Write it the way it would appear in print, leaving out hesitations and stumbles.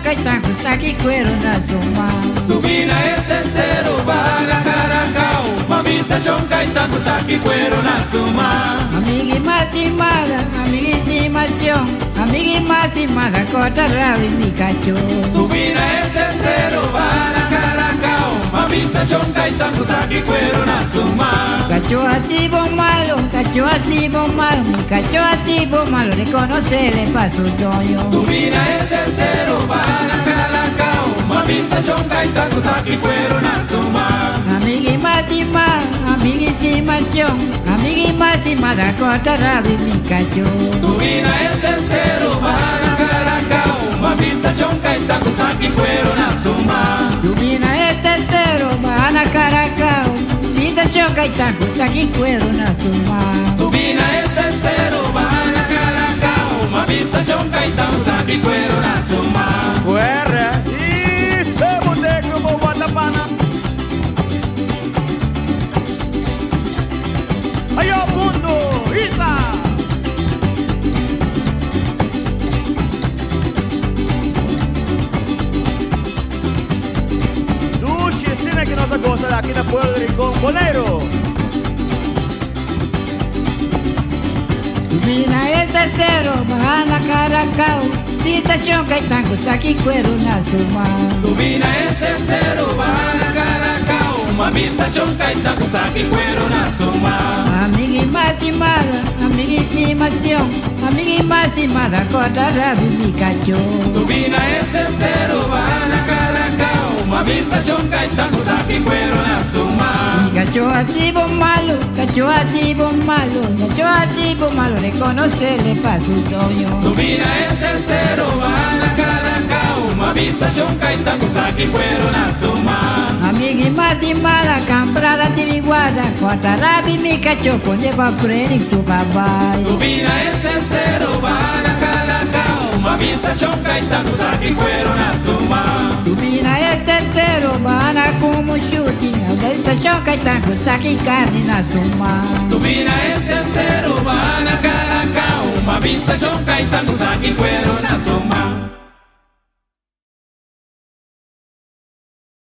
Caetano, saque cuero na suma. Subina es tercero, para Caracao. Mami estación Caetano, saque cuero na suma. Amiga y más estimada, amiga estimación. Amiga y más estimada, corta rabia mi cacho. Subina es tercero, para Caracao. Mami estación Caetano, saque cuero na suma. Cacho así bon malo, cacho así bon malo. Mi cacho así bon malo, reconocerle pa' su doño. Subina es tercero, para Caracao. Mami estación Caetano, saque cuero na suma. Amiga y más estimada, amiga y estimación. Amiga y más estimada, corta rabia mi cacho. Subina es tercero, para Caracao. Mami estación Caetano, saque cuero na suma. Subina es tercero, van a Caracao. Vista Caetano, saque cuero na suma. Subina es tercero, para Caracao. Mami estación Caetano, saque cuero na suma. Guerra, isso é boteco, vou botar pana. Aí ó, mundo, Isa! Duche, ensina que nós gostamos aqui na Puerto Rico, boleiro. Subina es tercero, van a Caracao. Vista Caetano, saque cuero na suma. Subina es tercero, para Caracao. Mami estación Caetano, saque cuero na suma. Amiga y más estimada, amiga y estimación. Amiga y más estimada, corta rabia mi cacho. Subina es tercero, para Caracao. Mami estación Caetano, saque cuero na suma. Cacho así bon malo, cacho así bon malo. Cacho así bon malo, reconocerle pa' su doño. Subina es tercero, para Caracao. Mami estación Caetano, saque cuero na suma. Amiga y más estimada, camprada tiriguada. Corta rabia mi cacho, pone pa' freír su caballo. Subina es tercero, para Caracao. Mami estación Caetano, saque cuero na suma. Subina es tercero, van a como shooting. La estación Caetano, saque carne na suma. Subina es tercero, para Caracao. Mami estación Caetano, saque cuero na suma.